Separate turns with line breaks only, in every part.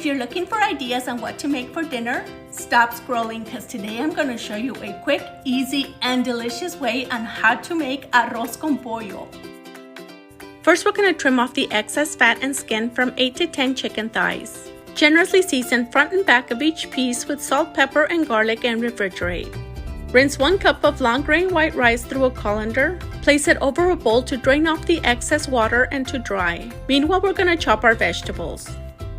If you're looking for ideas on what to make for dinner, stop scrolling because today I'm going to show you a quick, easy, and delicious way on how to make arroz con pollo. First, we're going to trim off the excess fat and skin from 8 to 10 chicken thighs. Generously season front and back of each piece with salt, pepper, and garlic and refrigerate. Rinse 1 cup of long grain white rice through a colander. Place it over a bowl to drain off the excess water and to dry. Meanwhile, we're going to chop our vegetables.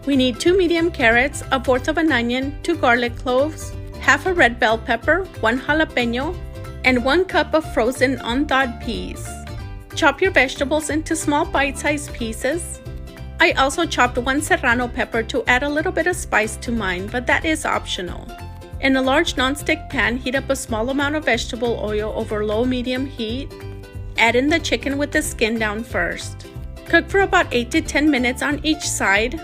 We need 2 medium carrots, 1/4 of an onion, 2 garlic cloves, half a red bell pepper, 1 jalapeno, and 1 cup of frozen unthawed peas. Chop your vegetables into small bite-sized pieces. I also chopped 1 serrano pepper to add a little bit of spice to mine, but that is optional. In a large nonstick pan, heat up a small amount of vegetable oil over low-medium heat. Add in the chicken with the skin down first. Cook for about 8 to 10 minutes on each side.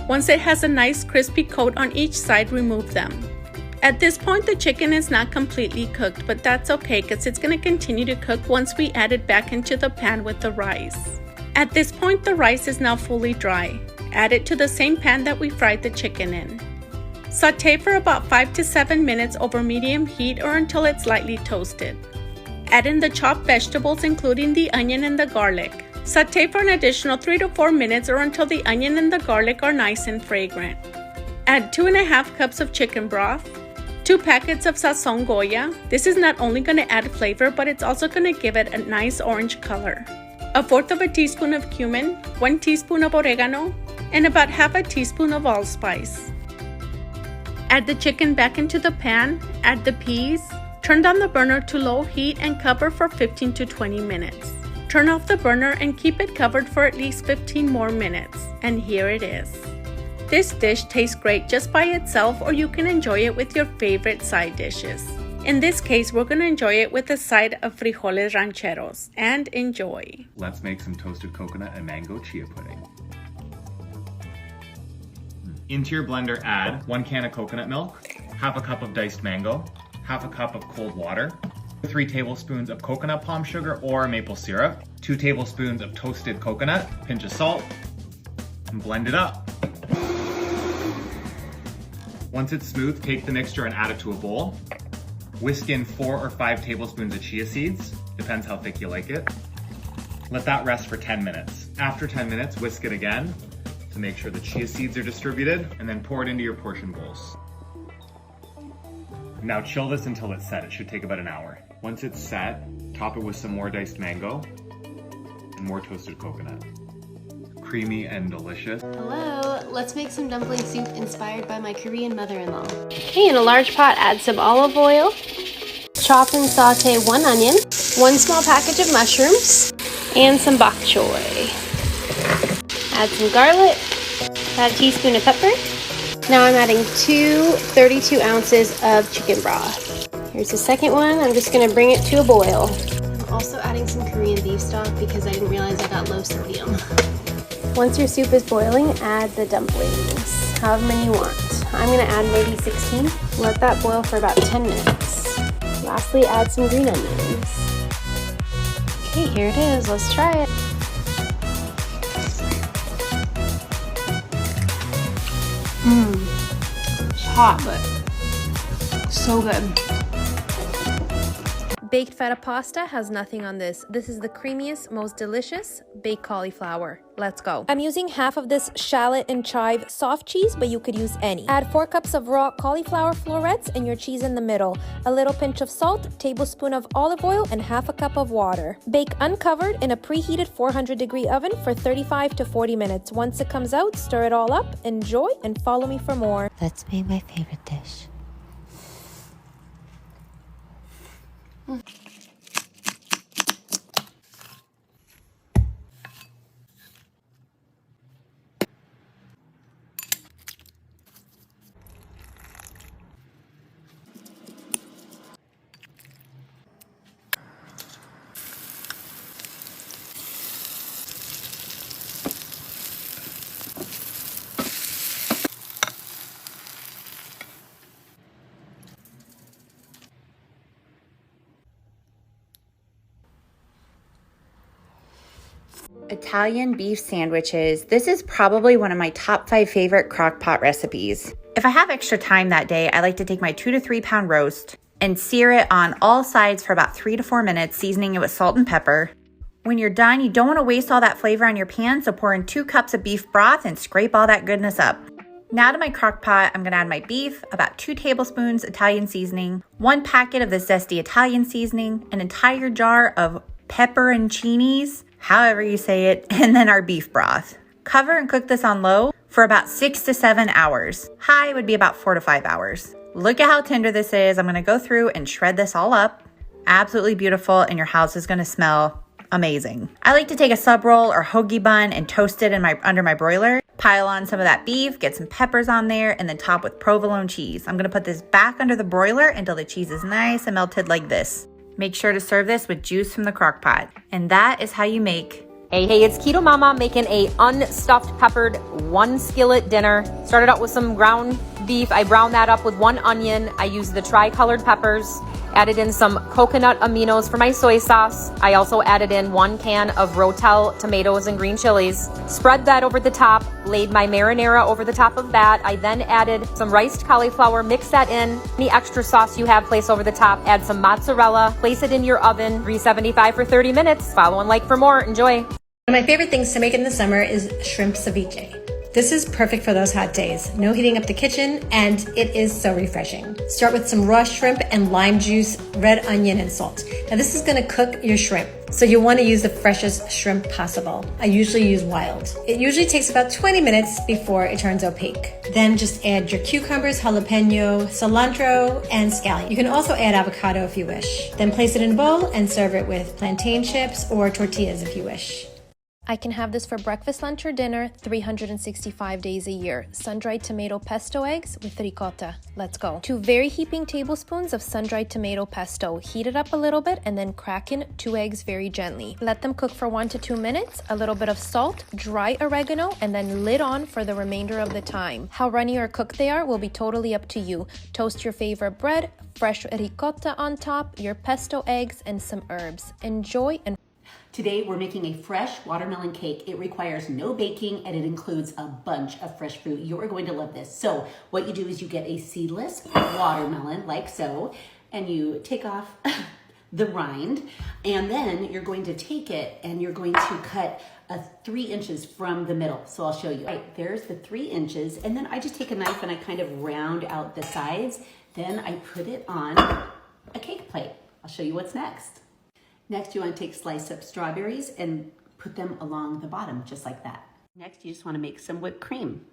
Once it has a nice crispy coat on each side, remove them. At this point, the chicken is not completely cooked, but that's okay because it's going to continue to cook once we add it back into the pan with the rice. At this point, the rice is now fully dry. Add it to the same pan that we fried the chicken in. Saute for about 5 to 7 minutes over medium heat or until it's lightly toasted. Add in the chopped vegetables including the onion and the garlic. Saute for an additional 3 to 4 minutes or until the onion and the garlic are nice and fragrant. Add 2½ cups of chicken broth, 2 packets of sazon Goya. This is not only going to add flavor, but it's also going to give it a nice orange color. 1/4 teaspoon of cumin, 1 teaspoon of oregano, and about 1/2 teaspoon of allspice. Add the chicken back into the pan, add the peas, turn down the burner to low heat and cover for 15 to 20 minutes. Turn off the burner and keep it covered for at least 15 more minutes. And here it is. This dish tastes great just by itself, or you can enjoy it with your favorite side dishes. In this case, we're going to enjoy it with a side of frijoles rancheros. And enjoy.
Let's make some toasted coconut and mango chia pudding. Into your blender, add 1 can of coconut milk, 1/2 cup of diced mango, 1/2 cup of cold water, 3 tablespoons of coconut palm sugar or maple syrup, 2 tablespoons of toasted coconut, pinch of salt, and blend it up. Once it's smooth, take the mixture and add it to a bowl. Whisk in 4 or 5 tablespoons of chia seeds, depends how thick you like it. Let that rest for 10 minutes. After 10 minutes, whisk it again to make sure the chia seeds are distributed, and then pour it into your portion bowls. Now chill this until it's set. It should take about an hour. Once it's set, top it with some more diced mango and more toasted coconut. Creamy and delicious.
Hello, let's make some dumpling soup inspired by my Korean mother-in-law. Okay, in a large pot, add some olive oil. Chop and saute 1 onion, 1 small package of mushrooms, and some bok choy. Add some garlic, add a teaspoon of pepper. Now I'm adding 2 32 ounces of chicken broth. Here's the second one. I'm just gonna bring it to a boil. I'm also adding some Korean beef stock because I didn't realize I got low sodium. Once your soup is boiling, add the dumplings, however many you want. I'm gonna add maybe 16. Let that boil for about 10 minutes. Lastly, add some green onions. Okay, here it is. Let's try it. It's hot, but so good.
Baked feta pasta has nothing on this. This is the creamiest, most delicious baked cauliflower. Let's go. I'm using half of this shallot and chive soft cheese, but you could use any. Add 4 cups of raw cauliflower florets and your cheese in the middle. A little pinch of salt, tablespoon of olive oil, and 1/2 cup of water. Bake uncovered in a preheated 400-degree oven for 35 to 40 minutes. Once it comes out, stir it all up, enjoy, and follow me for more.
Let's make my favorite dish.
Italian beef sandwiches. This is probably one of my top 5 favorite crock pot recipes. If I have extra time that day, I like to take my 2 to 3 pound roast and sear it on all sides for about 3 to 4 minutes, seasoning it with salt and pepper. When you're done, you don't want to waste all that flavor on your pan, so pour in 2 cups of beef broth and scrape all that goodness up. Now to my crock pot, I'm going to add my beef, about 2 tablespoons Italian seasoning, 1 packet of the zesty Italian seasoning, an entire jar of pepperoncinis, however you say it, and then our beef broth. Cover and cook this on low for about 6 to 7 hours. High would be about 4 to 5 hours. Look at how tender this is. I'm going to go through and shred this all up. Absolutely beautiful, and your house is going to smell amazing. I like to take a sub roll or hoagie bun and toast it under my broiler. Pile on some of that beef, get some peppers on there, and then top with provolone cheese. I'm gonna put this back under the broiler until the cheese is nice and melted like this. Make sure to serve this with juice from the crock pot. And that is how you make
Hey, it's Keto Mama making a unstuffed peppered 1 skillet dinner. Started out with some ground beef. I browned that up with 1 onion. I used the tri-colored peppers. Added in some coconut aminos for my soy sauce. I also added in 1 can of Rotel tomatoes and green chilies. Spread that over the top, laid my marinara over the top of that. I then added some riced cauliflower, mix that in. Any extra sauce you have, place over the top. Add some mozzarella, place it in your oven, 375 for 30 minutes. Follow and like for more. Enjoy.
One of my favorite things to make in the summer is shrimp ceviche. This is perfect for those hot days. No heating up the kitchen, and it is so refreshing. Start with some raw shrimp and lime juice, red onion, and salt. Now this is gonna cook your shrimp, so you'll wanna use the freshest shrimp possible. I usually use wild. It usually takes about 20 minutes before it turns opaque. Then just add your cucumbers, jalapeno, cilantro, and scallion. You can also add avocado if you wish. Then place it in a bowl and serve it with plantain chips or tortillas if you wish.
I can have this for breakfast, lunch, or dinner 365 days a year. Sun-dried tomato pesto eggs with ricotta. Let's go. 2 very heaping tablespoons of sun-dried tomato pesto. Heat it up a little bit and then crack in 2 eggs very gently. Let them cook for 1 to 2 minutes. A little bit of salt, dry oregano, and then lid on for the remainder of the time. How runny or cooked they are will be totally up to you. Toast your favorite bread, fresh ricotta on top, your pesto eggs, and some herbs. Enjoy and
Today we're making a fresh watermelon cake. It requires no baking and it includes a bunch of fresh fruit. You are going to love this. So what you do is you get a seedless watermelon like so, and you take off the rind, and then you're going to take it and you're going to cut 3 inches from the middle. So I'll show you. Right, there's the 3 inches, and then I just take a knife and I kind of round out the sides. Then I put it on a cake plate. I'll show you what's next. Next, you want to take sliced up strawberries and put them along the bottom, just like that. Next, you just want to make some whipped cream.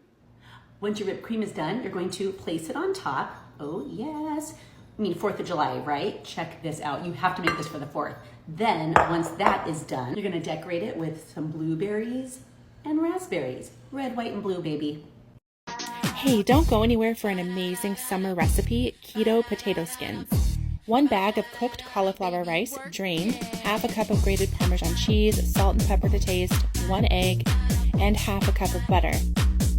Once your whipped cream is done, you're going to place it on top. Oh yes, I mean 4th of July, right? Check this out. You have to make this for the 4th. Then, once that is done, you're going to decorate it with some blueberries and raspberries. Red, white, and blue, baby.
Hey, don't go anywhere for an amazing summer recipe, keto potato skins. 1 bag of cooked cauliflower rice, drained, half a cup of grated Parmesan cheese, salt and pepper to taste, 1 egg, and half a cup of butter.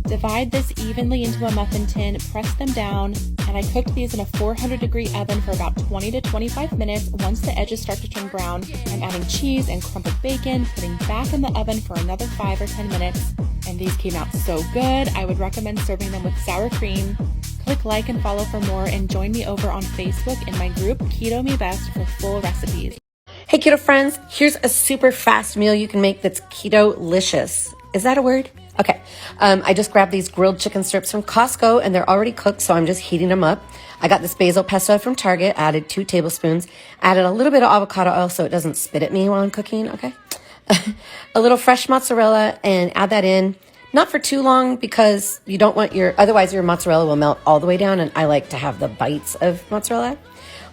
Divide this evenly into a muffin tin, press them down, and I cooked these in a 400-degree oven for about 20 to 25 minutes. Once the edges start to turn brown, I'm adding cheese and crumbled bacon, putting back in the oven for another 5 or 10 minutes, and these came out so good. I would recommend serving them with sour cream. Click like and follow for more, and join me over on Facebook in my group Keto Me Best for full recipes.
Hey keto friends, here's a super fast meal you can make that's keto-licious. Is that a word? Okay, I just grabbed these grilled chicken strips from Costco and they're already cooked, so I'm just heating them up. I got this basil pesto from Target, added 2 tablespoons, added a little bit of avocado oil so it doesn't spit at me while I'm cooking, okay? A little fresh mozzarella, and add that in. Not for too long because you don't want otherwise your mozzarella will melt all the way down, and I like to have the bites of mozzarella.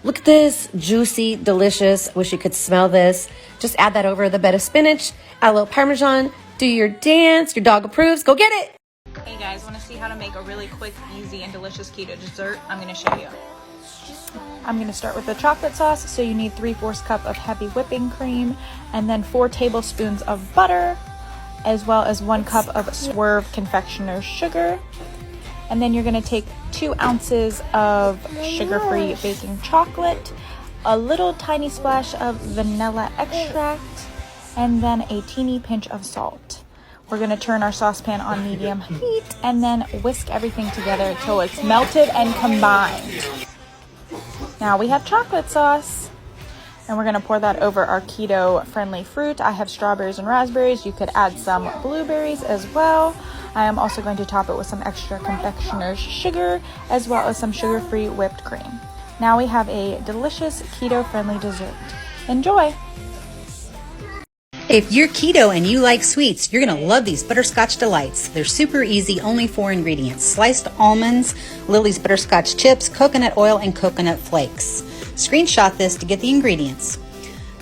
Look at this, juicy, delicious. Wish you could smell this. Just add that over the bed of spinach, add a little Parmesan, do your dance, your dog approves, go get it.
Hey guys, want to see how to make a really quick, easy, and delicious keto dessert? I'm going to show you. I'm going to start with the chocolate sauce. So you need 3/4 cup of heavy whipping cream, and then 4 tablespoons of butter, as well as 1 cup of Swerve confectioner's sugar. And then you're going to take 2 ounces of sugar-free baking chocolate, a little tiny splash of vanilla extract, and then a teeny pinch of salt. We're gonna turn our saucepan on medium heat and then whisk everything together until it's melted and combined. Now we have chocolate sauce, and we're gonna pour that over our keto-friendly fruit. I have strawberries and raspberries. You could add some blueberries as well. I am also going to top it with some extra confectioner's sugar, as well as some sugar-free whipped cream. Now we have a delicious keto-friendly dessert. Enjoy!
If you're keto and you like sweets, you're going to love these butterscotch delights. They're super easy, only 4 ingredients: sliced almonds, Lily's butterscotch chips, coconut oil, and coconut flakes. Screenshot this to get the ingredients.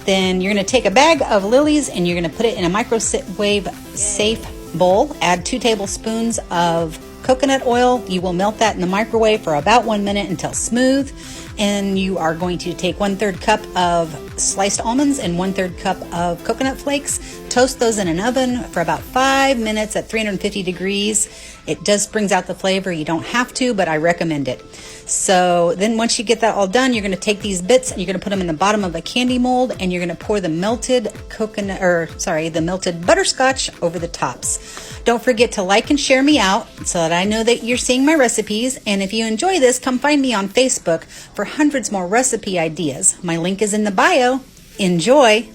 Then you're going to take a bag of Lily's and you're going to put it in a microwave safe bowl. Add 2 tablespoons of coconut oil. You will melt that in the microwave for about 1 minute until smooth. And you are going to take 1/3 cup of sliced almonds and 1/3 cup of coconut flakes. Toast those in an oven for about 5 minutes at 350 degrees. It just brings out the flavor. You don't have to, but I recommend it. So then once you get that all done, you're going to take these bits and you're going to put them in the bottom of a candy mold, and you're going to pour the melted butterscotch over the tops. Don't forget to like and share me out so that I know that you're seeing my recipes. And if you enjoy this, come find me on Facebook for hundreds more recipe ideas. My link is in the bio. Enjoy!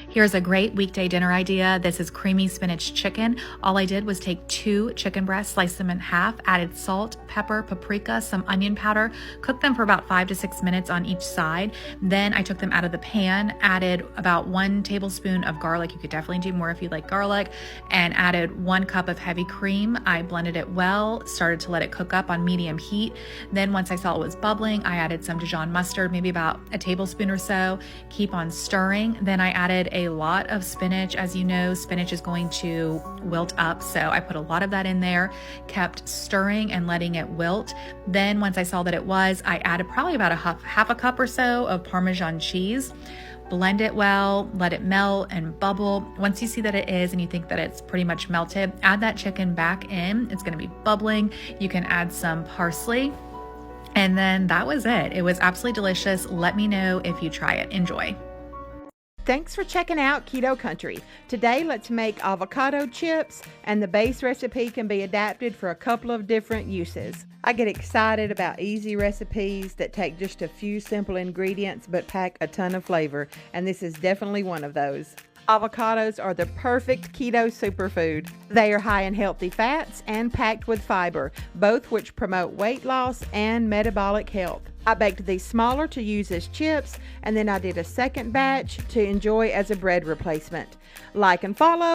Here's a great weekday dinner idea. This is creamy spinach chicken. All I did was take 2 chicken breasts, slice them in half, added salt, pepper, paprika, some onion powder, cooked them for about 5 to 6 minutes on each side. Then I took them out of the pan, added about 1 tablespoon of garlic. You could definitely do more if you like garlic, and added 1 cup of heavy cream. I blended it well, started to let it cook up on medium heat. Then once I saw it was bubbling, I added some Dijon mustard, maybe about a tablespoon or so. Keep on stirring. Then I added a lot of spinach. As you know, spinach is going to wilt up, so I put a lot of that in there, kept stirring and letting it wilt. Then once I saw that it was, I added probably about half a cup or so of Parmesan cheese. Blend it well, let it melt and bubble. Once you see that it is and you think that it's pretty much melted, add that chicken back in. It's going to be bubbling. You can add some parsley. And then that was it. It was absolutely delicious. Let me know if you try it. Enjoy.
Thanks for checking out Keto Country. Today, let's make avocado chips, and the base recipe can be adapted for a couple of different uses. I get excited about easy recipes that take just a few simple ingredients but pack a ton of flavor, and this is definitely one of those. Avocados are the perfect keto superfood. They are high in healthy fats and packed with fiber, both which promote weight loss and metabolic health. I baked these smaller to use as chips, and then I did a second batch to enjoy as a bread replacement. Like and follow.